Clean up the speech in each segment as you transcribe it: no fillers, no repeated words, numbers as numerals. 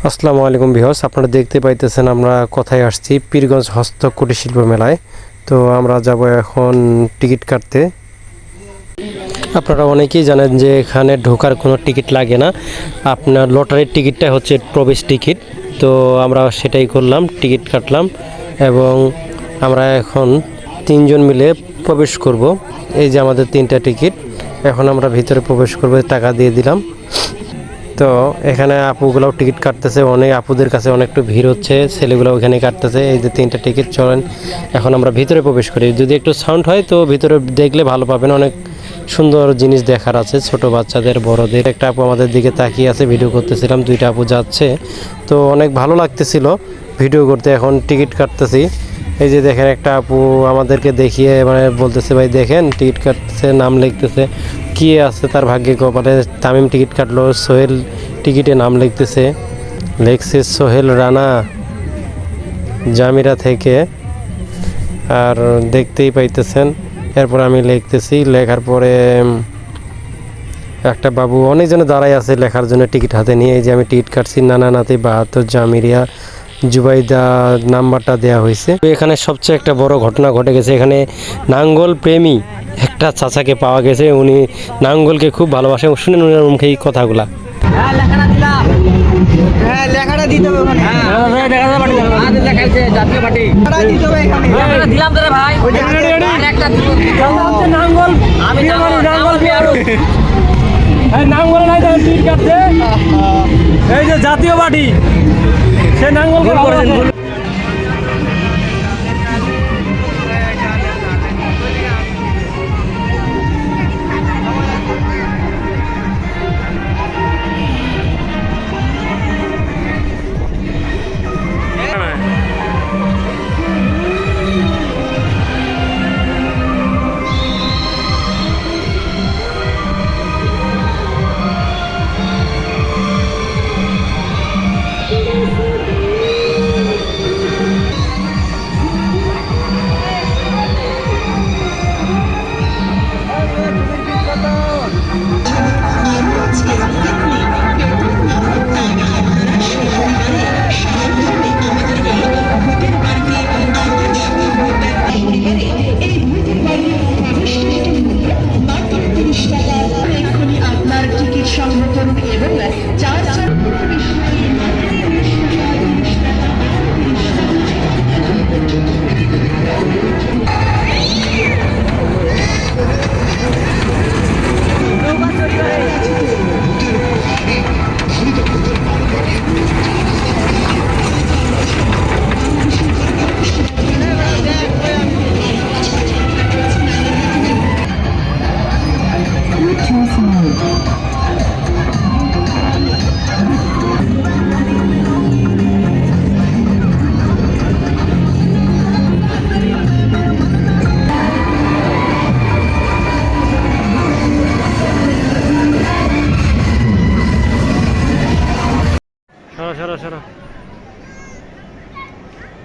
আসসালামু আলাইকুম ভিউয়ার্স, আপনারা দেখতে পাইতেছেন আমরা কোথায় আসছি, পীরগঞ্জ হস্ত কুটির শিল্প মেলায়। তো আমরা যাব এখন টিকিট কাটতে। আপনারা অনেকেই জানেন যে এখানে ঢোকার কোনো টিকিট লাগে না, আপনার লটারির টিকিটটা হচ্ছে প্রবেশ টিকিট। তো আমরা সেটাই করলাম, টিকিট কাটলাম এবং আমরা এখন তিনজন মিলে প্রবেশ করব। এই যে আমাদের তিনটা টিকিট, এখন আমরা ভিতরে প্রবেশ করব, টাকা দিয়ে দিলাম। তো এখানে আপুগুলোও টিকিট কাটতেছে, অনেক আপুদের কাছে অনেকটা ভিড় হচ্ছে, ছেলেগুলো ওখানে কাটতেছে। এই যে তিনটা টিকিট, চলেন এখন আমরা ভিতরে প্রবেশ করি। যদি একটু সাউন্ড হয় তো ভিতরে দেখলে ভালো পাবেন, অনেক সুন্দর জিনিস দেখার আছে, ছোট বাচ্চাদের বড়দের। একটা আপু আমাদের দিকে তাকিয়ে আছে, ভিডিও করতেছিলাম, দুইটা আপু যাচ্ছে, তো অনেক ভালো লাগতেছিল ভিডিও করতে। এখন টিকিট কাটতেছি, এই যে দেখেন একটা আপু আমাদেরকে দেখিয়ে মানে বলতেছে, ভাই দেখেন টিকিট কাটতেছে, নাম লিখতেছে, কি আছে তার ভাগ্যে কপালে। তামিম টিকিট কাটলো, সোহেল টিকিটে নাম লিখতেছে, লেখছে সোহেল রানা জামিরা থেকে। আর দেখতেই পাইতেছেন, এরপর আমি লিখতেছি, লেখার পরে একটা বাবু অনেকজনে দাঁড়াই আছে লেখার জন্য টিকিট হাতে নিয়ে। এই যে আমি টিকিট কাটছি, নানা নাতি 72 জামিরিয়া জুবাইদা নাম্বারটা দেওয়া হয়েছে। এখানে সবচেয়ে একটা বড় ঘটনা ঘটে গেছে, এখানে নাঙ্গল প্রেমী একটা চাচাকে পাওয়া গেছে, উনি নাঙ্গলকে খুব ভালোবাসে। শুনেন উনার মুখে এই কথাগুলা। এই যে জাতীয় পার্টি, সে নাঙ্গল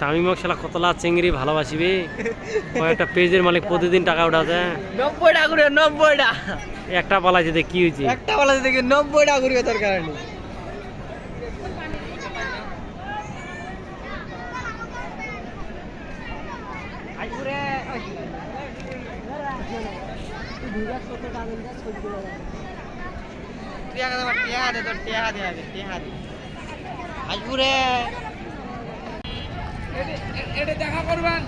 তামিমক শালা কতলা চিংড়ি ভালোবাসিবে, কয়েকটা পেজের মালিক প্রতিদিন টাকা উঠাছে 90 টাকা করে, 90 টাকা একটা পালা যেতে কি হয়েছে, একটা বলা থেকে 90 টাকা করে তোর কারণে। দেখা করবেন।